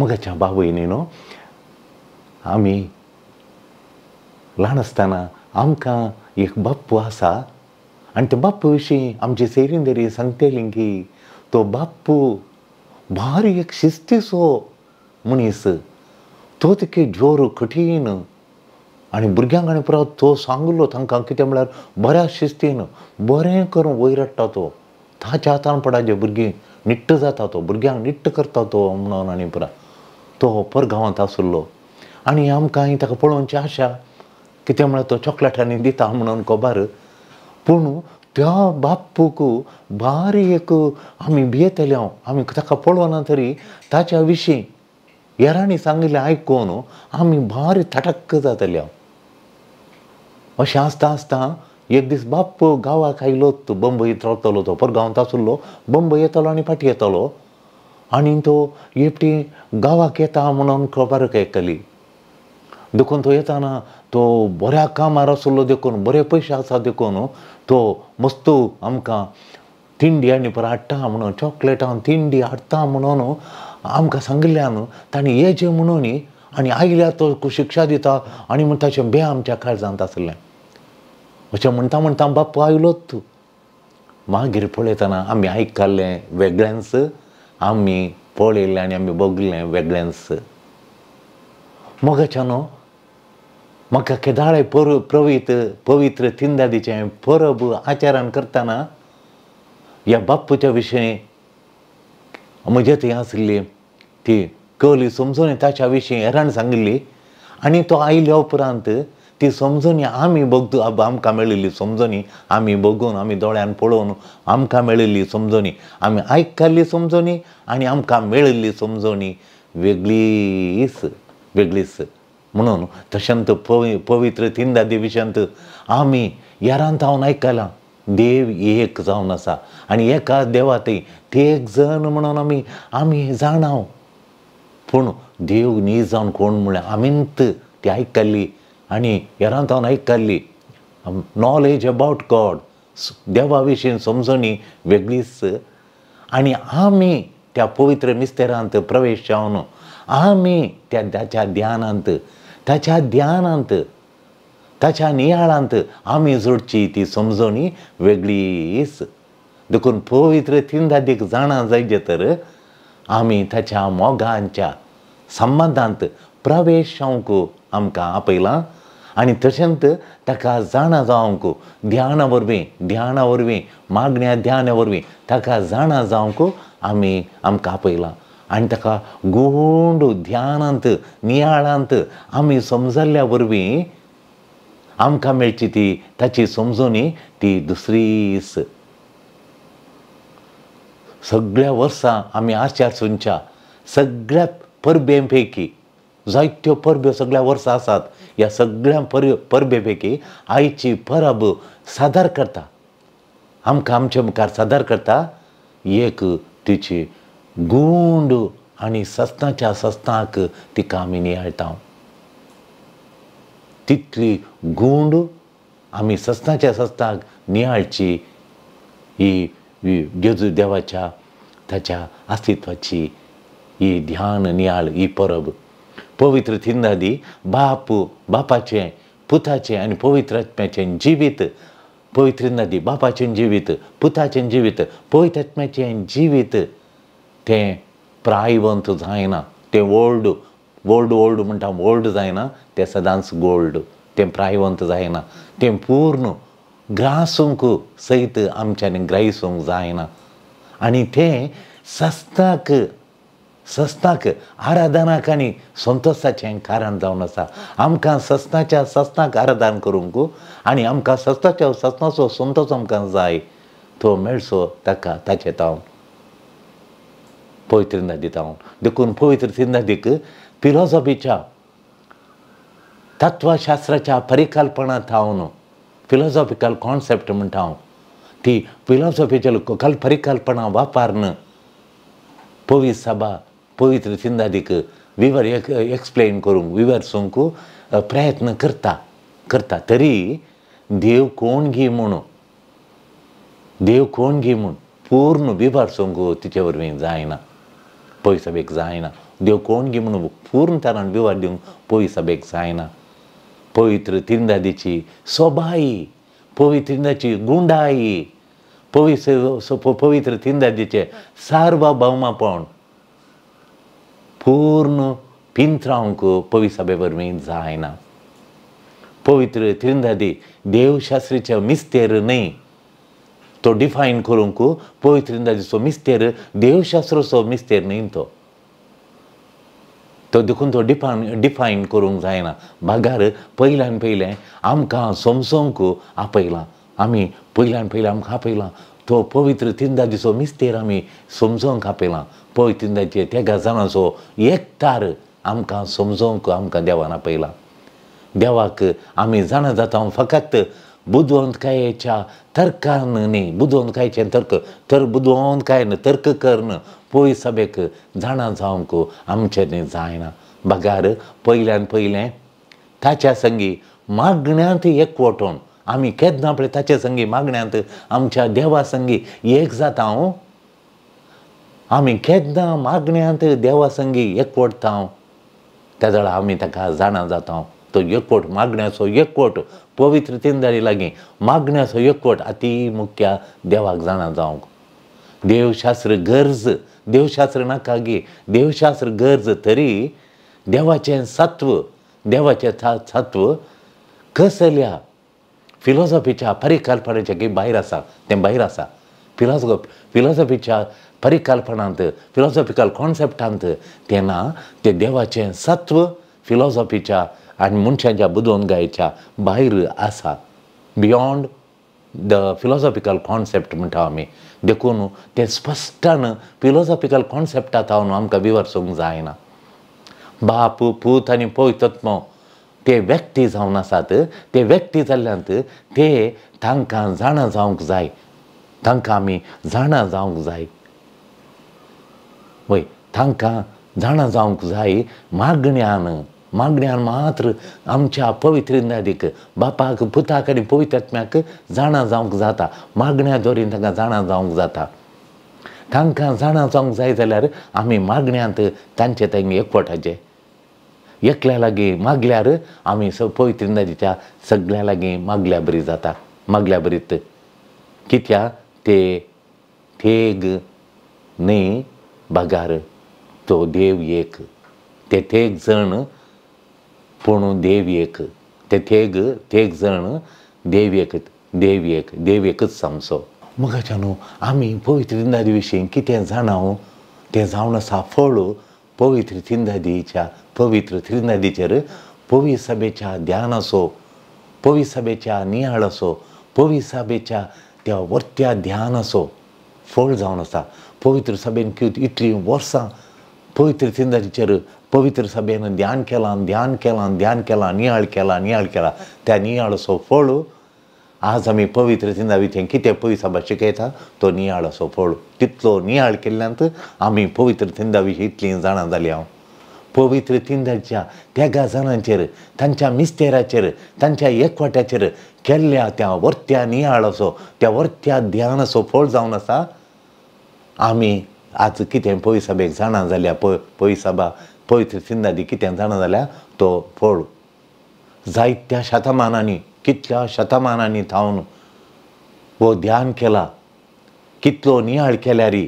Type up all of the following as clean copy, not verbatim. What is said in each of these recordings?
मगाच्या भाव भयणीनो, आमी ल्हान आसतना आमकां एक बाप्पू आसा आनी त्या बाप्पू विशीं आमची सेरींदरी सांगतली की तो बाप्पू भारी एक शिस्तीचो मनीस. तो तिके जोर कठीण आनी भुरग्यांक आनी परत तो सांगलो तांकां कितें म्हळ्यार बऱ्या शिस्तीन बरें करून वयर हाडटा तो. ताच्या हातान पडा जे भुरगीं निट्ट जाता तो, भुरग्यांक निट्ट करता तो म्हणून. आनी परत तो परगांवांत आसलो आनी आमकां ताका पळोवनची आशा, कितें म्हळ्यार तो चॉकलेटांनी दिता म्हणून खबर. पूण त्या बाप्पूक भारी एक आमी भियेतले. आमी ताका पळोवना तरी ताच्या विशीं हेरांनी सांगिल्लें आयकून आमी भारी तटक्क जाताले. अशें आसता आसता एक दीस बाप्पू गांवाक आयलो. बंबईत रावतालो तो, परगांवांत आसलो. बंबई येतालो आनी फाटीं येतालो आनी तो हेपटी गांवाक येता म्हणून खबर आयकली. देखून तो येताना तो बऱ्या कामार आसलो देखून, बरे पयशे आसा देखून तो मस्त आमकां तिंडी आनी परत हाडटा म्हणून, चॉकलेटां तिंडी हाडटा म्हणून आमकां सांगिल्ल्यान ताणें येजें म्हणून आनी आयल्यार तो शिक्षा दिता आनी म्हण ताचें बें आमच्या काळजांत आसलें. अशें म्हणटा म्हणटा बाप्पू आयलोच. मागीर पळयतना आमी आयकल्लें वेगळेंच, आमी पळयल्लें आनी आमी बगलें वेगळेंच. मोगाच्यानो म्हाका केदाळे पवित्र तिनदादीचें परब आचारान करतना ह्या बाप्पूच्या विशीं म्हजे थंय आसली ती कली समजून ताच्या विशीं हेरान सांगिल्ली. आनी तो आयल्या उपरांत ती समजून आमी आमकां मेळिल्ली समजूनी आमी बगून, आमी दोळ्यान पळोवन आमकां मेळिल्ली समजूनी, आमी आयकल्ली समजूनी आनी आमकां मेळिल्ली समजूनी वेगळीच वेगळीच. म्हणून तशेंत पवित्र तिनदादी विशयांत आमी हेरांत हांव आयकलां देव एक जावन आसा आनी एका देवातय तेग जण म्हणून आमी जाणाव. पूण देव न्ही जावन कोण म्हळ्यार आमींत ती आयकल्ली आनी हेरांत हांव आयकल्ली. नॉलेज अबावट गॉड, देवा विशीं समजूनी वेगळीच. आनी आमी त्या पवित्र मिस्तेरांत प्रवेश जावन आमी ताच्या ध्यानांत, ताच्या नियाळांत आमी जोडची ती समजूनी वेगळीच. देखून पवित्र तिनदादीक जाणा जायचे तर आमी ताच्या मोगांच्या संबंदांत प्रवेश जावंक आमकां आपयलां आनी तशेंच ताका जाणा जावंक ध्याना वरवीं मागण्या ध्याना वरवीं ताका जाणा जावंक आमकां आपयलां. आनी ताका गूंड ध्यानांत नियाळांत आमी समजल्ल्या वरवीं आमकां मेळची ती ताची समजूनी ती दुसरीच. सगळ्या वर्सां आमी आचारसूंच्या सगळ्या परबे पैकी जायत्यो परब्यो सगळ्या वर्सां आसात. ह्या सगळ्या परबे पैकी आयची परब सादर करता, आमकां आमचे मुखार सादर करता एक तिची गूंड आनी सस्तांच्या सस्तांक तिका आमी नियाळटा. तितली गूंड आमी सस्तांच्या सस्तांक नियाळची ही जेजू देवाच्या ताच्या अस्तित्वाची ही ध्यान नियाळ ही परब. पवित्र तिनदादी बापाचें, पुताचें आनी पवित्र आत्म्याचें जिवीत, पवित्र तिनदादी बापाचें जिवीत, पुताचें जिवीत, पवित्र आत्म्याचें जिवीत तें प्रायवंत जायना. तें ओल्ड म्हणटा ओल्ड जायना, तें सदांच गोल्ड. तें प्रायवंत जायना, तें पूर्ण ग्रासूंक सयत आमच्यांनी ग्रासूंक जायना. आनी तें सस्ताक आराधनाक आनी संतोशाचें कारण जावन आसा. आमकां सस्ताच्या सस्ताक आराधन करूंक आनी आमकां सस्ताच्या सस्ताचो संतोश आमकां जाय तो मेळचो ताका ताचे तावन पवित्र तिनदादी तावन. देखून पवित्र तिनदादीक फिलॉसॉफीच्या तत्वशास्त्राच्या परिकल्पनांत हांव फिलॉसॉफिकल कॉन्सेप्ट म्हणटा हांव ती फिलॉसॉफीच्या परिकल्पना वापरन पवित्र तिनदादीक एक्सप्लेन करूंक विवरसूंक प्रयत्न करता. तरी देव कोण घे म्हूण पूर्ण विवरसूंक तिचे वरवीं जायना. पोई सभेक जायना. देव कोण गे म्हणून पूर्ण तरान विवाह दिवंक पोई सभेक जायना. पवित्र तिंदादीची सोबाई, पवित्र तिंदाची गुंडाई, पवित्र तिंदादीचे सार्वभौमपण पूर्ण पिंत्रावंक पोई सभे वरवीं जायना. पवित्र तिंदादी देवशास्त्रीचे मिस्तेर न्ही, तो डिफायन करूंक पवित्र तिंदादीचो मिस्तेर देवशास्त्राचो मिस्तेर न्ही. तो देखून तो डिफायन करूंक जायना. भागार पयल्यान पयलें आमकां समजोवंक आपयलां. आमी पयल्यान पयलें आमकां आपयलां तो पवित्र तिंदादीचो मिस्तेर आमी समजोवंक आपयलां. पवित्र तिंदादीचे त्या जाणांचो एकतार आमकां समजोवंक आमकां देवान आपयलां. देवाक आमी जाणा जाता फकत बुदवंतकायेच्या तर्कान न्ही, बुदवंतकायेचें बुदवंतकायेन तर्क करन पोई सभेक जाणा जावंक आमच्यांनी जायना. भागार पयल्यान पयलें ताच्या संगी मागण्यांत एकवटून आमी केन्ना पळय ताचे संगी मागण्यांत आमच्या देवा संगी एक जाता. आमी केन्ना मागण्यांत देवा संगी एकवटता त्या वेळा आमी ताका जाणा जाता. तो एकवट मागण्याचो एकवट पवित्र तिंदादी लागीं मागण्याचो एकवट अति मुख्य देवाक जाणा जावंक. देवशास्त्र गरज, देवशास्त्र नाका गे, देवशास्त्र गरज तरी देवाचें सत्व, देवाचें सत्व कसल्या फिलॉसॉफीच्या परिकल्पनेच्या भायर आसा, तें भायर आसा. फिलॉसॉफीच्या परिकल्पनांत, फिलॉसॉफिकल कॉन्सेप्टांत तेन्ना तें देवाचें सत्व फिलॉसॉफीच्या आनी मनशाच्या बुदवंतकायेच्या भायर आसा. बियॉन्ड द फिलॉसॉफिकल कॉन्सेप्ट म्हणटा आमी. देखून ते स्पश्टान फिलॉसॉफिकल कॉन्सेप्टांत हांव आमकां विवरसूंक जायना. बाप, पूत आनी पवित्रात्मो ते व्यक्ती जावन आसात. ते व्यक्ती जाल्ल्यांत ते तांकां जाणा जावंक जाय, तांकां आमी जाणा जावंक जाय. वय तांकां जाणा जावंक जाय मागण्यान मात्र आमच्या पवित्र तिंदादीक बापाक, पुताक आनी पवित्रात्म्याक जाणा जावंक जाता. मागण्या दोरीन तांकां जाणा जावंक जाता. तांकां जाणा जावंक जाय जाल्यार आमी मागण्यांत तांचे थंय एकवटाचे एकल्या लागीं मागल्यार आमी पवित्र तिंदादीच्या सगळ्या लागीं मागल्या बरी जाता. मागल्या बरीत कित्याक ते थेग न्ही, भागार तो देव एक. ते थेग जण पूण देव एक. ते थेग जण देव एकच सामसो. मगाच्यानू आमी पवित्र तिंदादी विशीं कितें जाणां तें जावन आसा फळ पवित्र तिंदादीचेर पवित्र सभेच्या ध्यान असो, पवित्र सभेच्या नियाळ असो, पवित्र सभेच्या त्या वर्त्या ध्यान असो फळ जावन आसा. पवित्र सभेन इतलीं वर्सां पवित्र तिंदादीचेर पवित्र सभेन ध्यान केलां, नियाळ केला. त्या नियाळाचो फळ आज आमी पवित्र तिंदादीचें कितें पवित्र सभा शिकयता तो नियाळाचो फळ. तितलो नियाळ केल्ल्यांत आमी पवित्र तिंदा विशीं इतलीं जाणा जालीं. हांव पवित्र तिंदाच्या त्या जाणांचेर, तांच्या मिस्तेराचेर, तांच्या एकवट्याचेर केल्ल्या त्या वर्त्या नियाळाचो, त्या वर्त्या ध्यानाचो फळ जावन आसा. आमी आज कितें पवित्र सभेक जाणा जाल्या, पवित्र तिंदादी कितें जाणा जाल्या तो फळ. जायत्या शतमानांनी, कितल्या शतमानांनी थावन वो ध्यान केला, कितलो नियाळ केल्यारी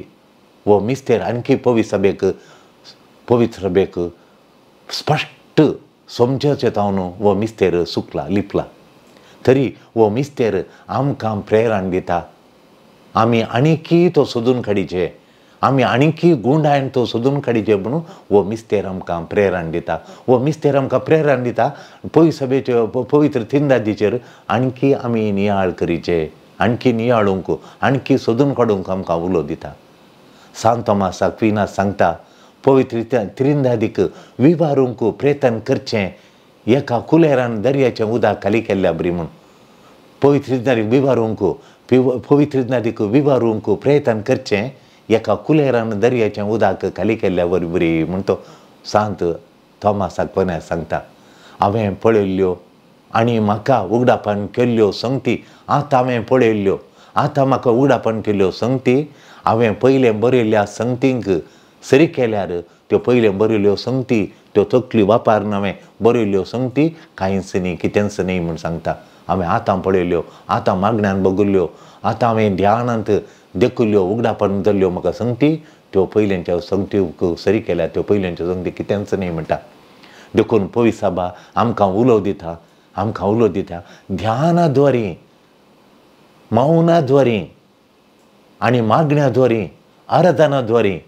वो मिस्तेर आणखी पवित्र सभेक स्पश्ट समजचे थावन वो मिस्तेर सुकला, लिपला. तरी वो मिस्तेर आमकां प्रेरण दिता. आमी आनीकी तो सोदून काडीचे, आमी आनीकी गुंडायन तो सोदून काडीचे म्हणून वो मिस्तेर आमकां प्रेरण दिता. वो मिस्तेर आमकां प्रेरण दिता पवित्र सभेचे पवित्र तिंदादीचेर आणखी आमी नियाळ करीचे, आणखी नियाळूंक, आणखी सोदून काडूंक आमकां उलो दिता. सांत तोमास अक्विनास सांगता पवित्र तिंदादीक विवारूंक प्रयत्न करचें एका कुलेरान दर्याचें उदक खाली केल्ल्या बरी म्हूण. पवित्र तिंदादीक विवारूंक प्रयत्न करचें एका कुलेरान दर्याचें उदक खाली केल्ल्या बरी म्हूण तो सांत तोमास अक्विनास सांगता. हांवें पळयल्ल्यो आनी म्हाका उगडापण केल्ल्यो संगती हांवें पळयल्ल्यो, आतां म्हाका उगडापण केल्ल्यो संगती हांवें पयलें बरयल्ल्या संगतींक सरी केल्यार त्यो पयले बरयल्यो संगती त्यो तकली वापार नवे बरयल्यो संगती कांयच न्ही कितेंच न्ही म्हूण सांगता. हांवें आतां पळयल्यो, आतां मागण्यांत बगुल्ल्यो, आतां हांवें ध्यानांत देखुल्ल्यो उगडापण धरल्यो म्हाका संगती त्यो पयलींच्यो संगती सरी केल्या त्यो पयलींच्यो संगती कितेंच न्ही म्हणटा. देखून पवित्र सभा आमकां उलो दिता ध्यानाद्वारे, मौनाद्वारे आनी मागण्याद्वारे, आराधनाद्वारे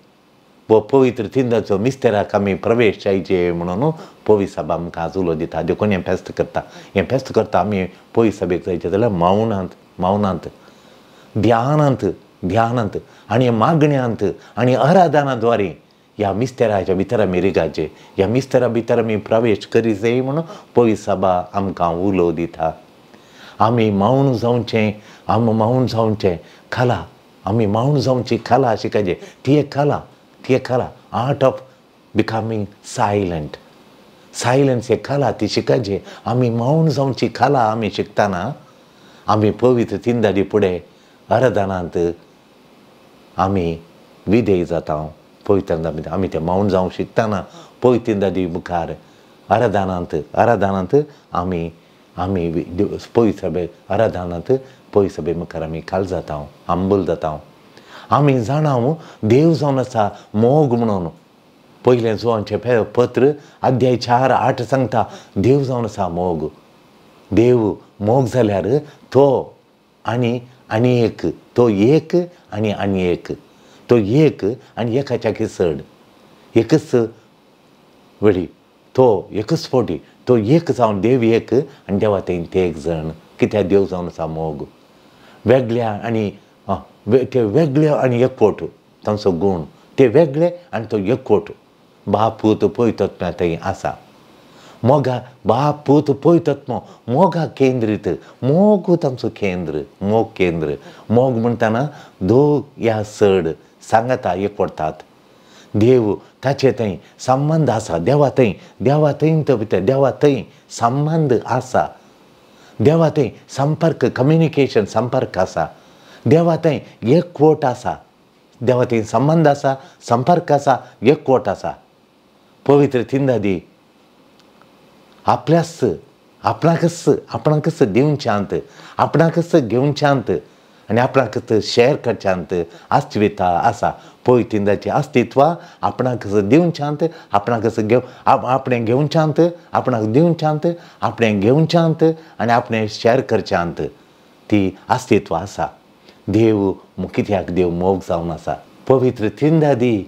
व पवित्र तिंदाचो मिस्तेराक आमी प्रवेश जायचे म्हणून पवित्र सभा आमकां आज उलो दिता. देखून हें फेस्त करता आमी पवित्र सभेक जायचे जाल्यार मौनांत ध्यानांत आनी मागण्यांत आनी आराधनाद्वारे ह्या मिस्तेराच्या भितर आमी रिगाचे, ह्या मिस्तेरा भितर आमी प्रवेश करी जाय म्हणून पवित्र सभा आमकां उलो दिता. आमी मौन जावचें कला, आमी मौन जावची कला शिकायचे. ती एक कला आर्ट ऑफ बिकमिंग सायलंस एक कला ती शिकायचे. आमी मौन जावची कला आमी शिकतना आमी पवित्र तिंदादी फुडें आराधनांत आमी विधेय जाता. पवित्र आमी तें मौन जावंक शिकतना पवित्र तिंदादी मुखार आराधनांत आमी पवित्र सभे आराधनांत पवित्र सभे मुखार आमी काल जाता, आंबूल जाता. आमी जाणाव देव जावन आसा मोग म्हणून. पयलें जोआंचें पत्र अध्याय 4:8 सांगता देव जावन आसा मोग. देव मोग जाल्यार तो आनी एक, तो एक आनी एक, तो एक आनी एकाच्या चड, एकच वेळी तो एकच फावटी तो एक जावन देव एक आनी देवा ते एक जण. कित्याक देव जावन आसा मोग. वेगळ्या आनी ते वेगळे आनी एकवट तांचो गूण, ते वेगळे आनी तो एकवट. बाप पूत पवित्रात्मा थंय आसा. मोगा बाप पूत पवित्रात्मा मोगा केंद्रीत, मोग तांचो केंद्र, मोग केंद्र. मोग म्हणटना दोग या चड सांगता एकवटात. देव ताचे थंय संबंध आसा. देवा थंय संबंध आसा. देवा थंय संपर्क कम्युनिकेशन संपर्क आसा. देवा थंय एकवट आसा. देवा थंय संबंध आसा, संपर्क आसा, एकवट आसा. पवित्र तिंदादी आपणाकच दिवच्यांत, आपणाकच घेवच्यांत आनी आपणाकच शेअर करच्यांत अस्तित्व आसा. पवित्र तिंदाचें अस्तित्व आपणाकच दिवच्यांत, आपणाकच आपणें घेवच्यांत, आपणाक दिवच्यांत, आपणें घेवच्यांत आनी आपणें शेअर करच्यांत ती अस्तित्व आसा. देव कित्याक देव मोग जावन आसा. पवित्र तिंदादी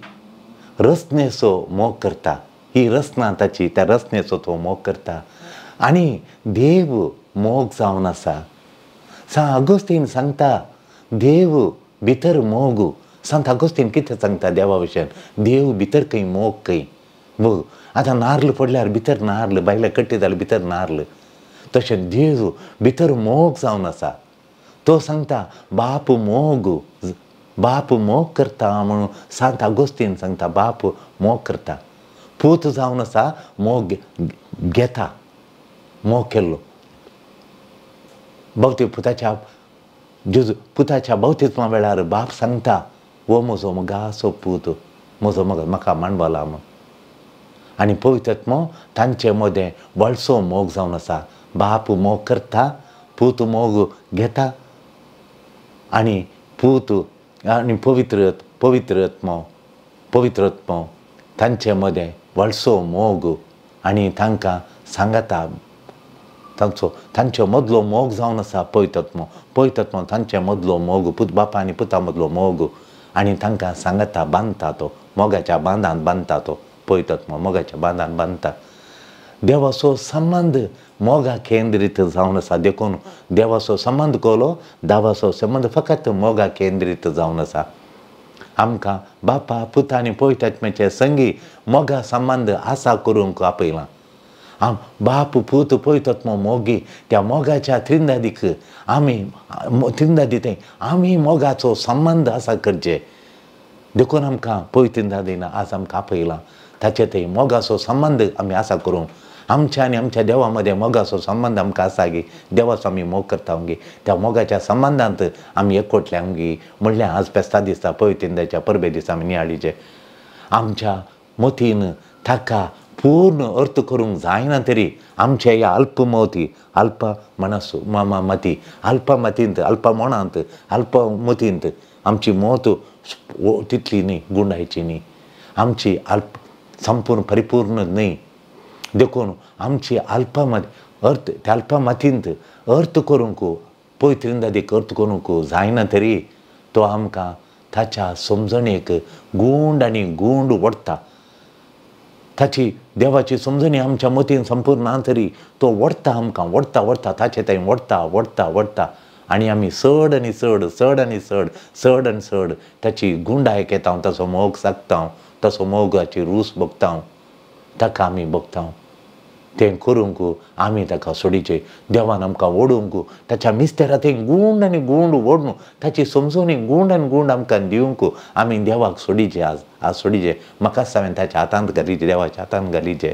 रचनेचो मोग करता. ही रचना ताची, त्या रचनेचो तो मोग करता आनी देव मोग जावन आसा. सांत अगोस्तीन सांगता देव भितर मोग. सांत अगोस्तीन कितें सांगता देवा विशयान? देव भितर खंय मोग खंय. मोग आतां नाल्ल पडल्यार भितर नाल्ल, बायला कट्टी जाल्यार भितर नाल्ल. तशें देव भितर मोग जावन आसा. तो सांगता बाप मोग करता म्हणून सांत अगोस्तीन सांगता बाप मोग करता. पूत जावन आसा मोग घेता, मोग केल्लो. पुताच्या भोवतेत्मा वेळार बाप सांगता वो म्हजो मोगाचो पूत, म्हजो मोग म्हाका मांडवला म्हूण. आनी पवित्रात्मा तांचे मदें व्हडसो मोग जावन आसा. बाप मोग करता, पूत मोग घेता आनी पूत आनी पवित्रात्मा तांचे मदें व्हडसो मोग आनी तांकां सांगता. तांचो मदलो मोग जावन आसा पवित्रात्मा तांचे मदलो मोग, बापा आनी पुता मदलो मोग आनी तांकां सांगता, बांदता. तो मोगाच्या बांदान बांदता. तो पवित्रात्मा मोगाच्या बांदान बांदता. देवाचो संबंध मोगा केंद्रीत जावन आसा. देखून देवाचो संबंध कोलो, देवाचो संबंध फकत मोगा केंद्रीत जावन आसा. आमकां बापा पुता आनी पवित्रात्म्याचे संगी मोगा संबंध आसा करूंक आपयलां. बाप पूत पवित्रात्मा मोगी त्या मोगाच्या त्रिंदादीक आमी मोगाचो संबंध आसा करचे. देखून आमकां पवित्र तिंदादीन आज आमकां आपयलां. ताचे थंय मोगाचो संबंध आमी आसा करूंक. आमच्या आनी आमच्या देवा मदें मोगाचो संबंध आमकां आसा गे. देवाचो आमी मोग करता गे. त्या मोगाच्या संबंधांत आमी एकवटल्या गे. म्हणल्यार आज फेस्ता दिसता पवित्र तिंदाच्या परबे दिसा आमी नियाळीचे. आमच्या मतीन ताका पूर्ण अर्थ करूंक जायना तरी आमच्या ह्या अल्पमती अल्प मनसू मती अल्पमतींत अल्पमनांत अल्पमतींत आमची मत तितली न्ही गुंडायची न्ही आमची संपूर्ण परिपूर्ण न्ही देखून आमची अल्पमत अर्थ त्या अल्पमतींत अर्थ करूंक पवित्रिंदा देख अर्थ करूंक जायना तरी तो आमकां ताच्या समजणेक गूंड आनी गूंड ओडटा ताची देवाची समजणी आमच्या मतीन संपूर्ण ना तरी तो ओडटा आमकां ओडटा ओडटा ताचे थंय ओडटा ओडटा ओडटा आनी आमी चड आनी चड चड आनी चड चड आनी चड ताची गुंडायक येता तसो मोग सागता तसो मोगाची रूस भोगता ताका आमी भोगता तें करूंक आमी ताका सोडीचे देवान आमकां ओडूंक ताच्या मिस्तेरा थंय गूंड आनी गूंड ओडून ताची समजूनी गूंड आनी गूंड आमकां दिवंक आमी देवाक सोडीचे आज सोडीचे म्हाकाच हांवें ताच्या हातांत घालीचे देवाच्या हातांत घालीचे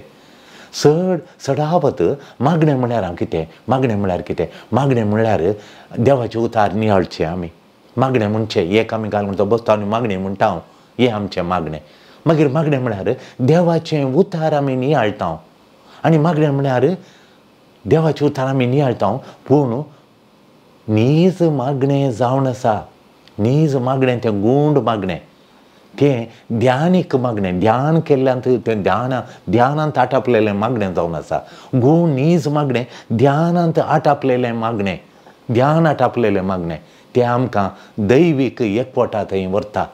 चड चडावत मागणें म्हळ्यार हांव कितें मागणें म्हळ्यार कितें मागणें म्हळ्यार देवाचें उतार नियाळचें आमी मागणें म्हणचें एक आमी घालून तो बसता आनी मागणें म्हणटा हांव हें आमचें मागणें मागीर मागणें म्हळ्यार देवाचें उतार आमी नियाळटा आनी मागणें म्हळ्यार देवाचें उतार आमी नियाळटा पूण नीज मागणें जावन आसा नीज मागणें तें गूंड मागणें तें ध्यानीक मागणें ध्यान केल्ल्यांत तें ध्यानांत आटापलेलें मागणें जावन आसा गूण नीज मागणें ध्यानांत आटापलेलें मागणें ध्यान आटापलेलें मागणें तें आमकां दैवीक एकवटा थंय व्हरता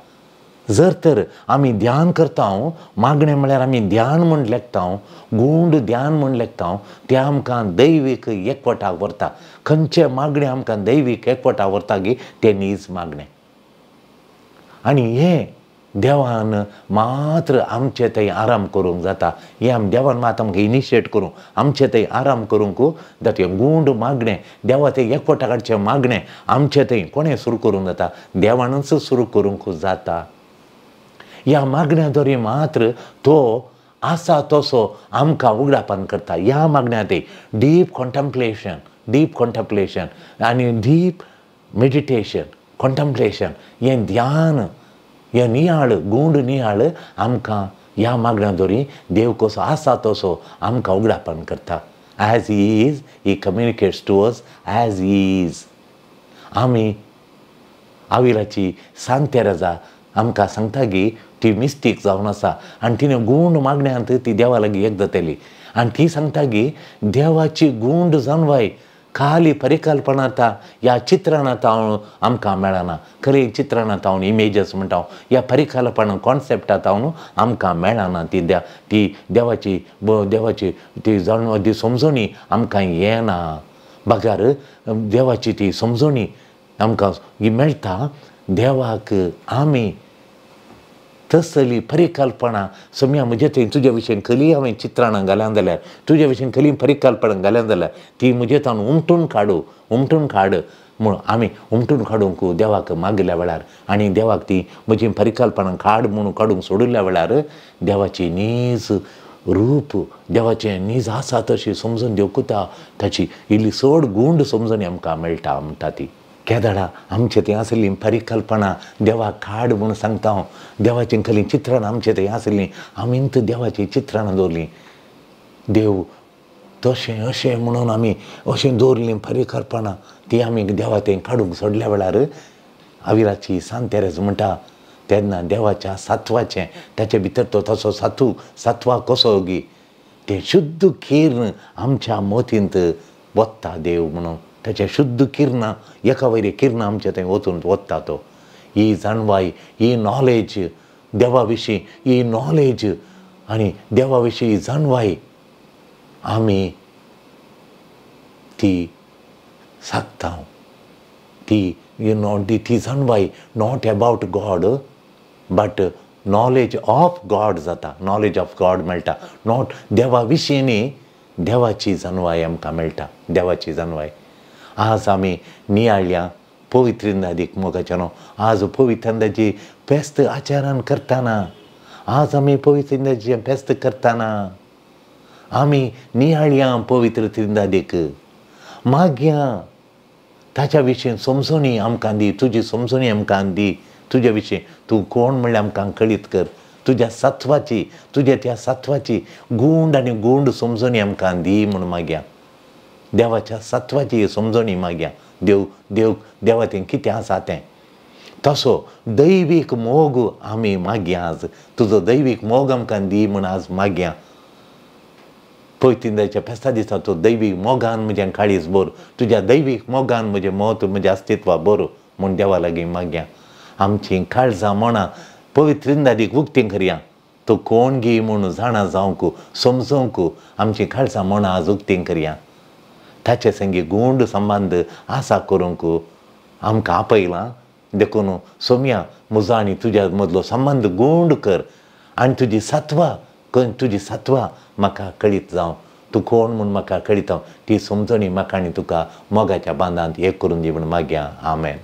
जर तर आमी ध्यान करता मागणें म्हळ्यार आमी ध्यान म्हूण लेखता गूंड ध्यान म्हूण लेखता तें आमकां दैवीक एकवटाक व्हरता खंयचे मागणें आमकां दैवीक एकवटाक व्हरता गी तें नीज मागणें आनी हें देवान मात्र आमचे थंय आराम करूंक जाता हें आमी देवान मात आमकां इनिशिएट करूं आमचे थंय आराम करूंक जाता गूंड मागणें देवा थंय एकवटाक हाडचें मागणें आमचे थंय कोणें सुरू करूंक जाता देवानूच सुरू करूंक जाता ह्या मागण्याद्वारे मात्र तो आसा तसो आमकां उगडापान करता ह्या मागण्या थंय डीप कॉन्टम्प्लेशन आनी डीप मेडिटेशन कॉन्टम्प्लेशन हें ध्यान हें नियाळ गूंड नियाळ आमकां ह्या मागण्याद्वारे देव कसो आसा तसो आमकां उगडापान करता as he is he communicates to us as he is आमी आविराची सांत तेरेजा आमकां सांगता की ती मिस्टेक जावन आसा आनी तिणें गूंड मागण्यांत ती देवा लागीं एक जातली आनी ती सांगता की देवाची गूंड जाणवाय खाली परिकल्पनांत ह्या चित्रणांत हांव आमकां मेळना खरी चित्रणांत हांव इमेजस म्हणटा ह्या परिकल्पना कॉन्सेप्टांत हांव आमकां मेळना ती देवाची ती जाणव ती समजणी आमकां येना बागार देवाची ती समजणी आमकां मेळटा देवाक आमी तसली परिकल्पना समया म्हजे थंय तुजे विशयी खली हांवें चित्रां घाल्यां जाल्यार तुजे विशयी खली परिकल्पना घाल्यां जाल्यार ती म्हजे थावन उमटून काड म्हूण आमी उमटून काडूंक देवाक मागल्या वेळार आनी देवाक ती म्हजी परिकल्पना काड म्हणून काडूंक सोडिल्ल्या वेळार देवाची नीज रूप देवाचें नीज आसा तशी समजून दिवकुता ताची इल्ली चड गूंड समजून आमकां मेळटा म्हणटा ती केदाडा आमचे थंय आसली परिकल्पना देवाक काड म्हूण सांगता हांव देवाचें खली चित्रां आमचे थंय आसलीं आमींत देवाची चित्रां दवरलीं देव तशें अशें म्हणून आमी अशें दवरलीं परिकल्पना ती आमी देवा थंय काडूंक सोडल्या वेळार आविराची सांत तेरेज म्हणटा तेन्ना देवाच्या सत्वाचें ताचे भितर तो तसो सत्वा कसो गी तें शुद्ध किर्ण आमच्या मतींत वत्ता देव म्हणून ताचे शुद्ध किरणां एका वयरी किरणां आमचे थंय वचून वत्ता तो ही जाणवाय ही नॉलेज देवा विशीं ही नॉलेज आनी देवा विशीं जाणवाय आमी ती सांगता ती जाणवाय not about God but knowledge of God जाता नॉलेज ऑफ गॉड मेळटा नॉट देवा विशीं न्ही देवाची जाणवाय आमकां मेळटा देवाची जाणवाय आज आमी नियाळ्या पवित्रिंदादीक मोगाच्यानो आज पवित्रंदाची फेस्त आचारान करतना आज आमी पवित्रिंदाचें फेस्त करतना आमी नियाळ्या पवित्र त्रिंदादीक मागया ताच्या विशीं समजणी आमकां दी तुजी समजणी आमकां दी तुजे विशीं तूं कोण म्हणल्यार आमकां कळीत कर तुज्या सत्वाची, तुज्या त्या सत्वाची गूंड आनी गूंड समजोनी आमकां दी म्हूण मागया. देवाच्या सत्वाची समजोनी मागया. देवा तें कितें आसा तें. तसो दैवीक मोग आमी मागया आज. तुजो दैवीक मोग आमकां दी म्हूण आज मागया. पयतींदाच्या फेस्ता दिसा तो दैवीक मोगान म्हजें काळीज भर, तुज्या दैवीक मोगान म्हजें मत म्हजें अस्तित्व भर म्हूण देवा लागीं मागया. आमचीं काळजां मनां पवित्रिंदादीक उक्तीं करया. तो कोण गी म्हूण जाणा जावंक, समजोवंक आमचीं काळजां मनां आज उक्तीं करया. ताचे संगी गूंड संबंद आसा करूंक आमकां आपयलां. देखून सोम्या म्हजो आनी तुज्या मदलो संबंद गूंड कर आनी तुजी सत्वा म्हाका कळीत जावं. तूं कोण म्हूण म्हाका कळीत ती समजोनी म्हाका आनी तुका मोगाच्या बांदांत एक करून दी म्हूण मागया. आमेन.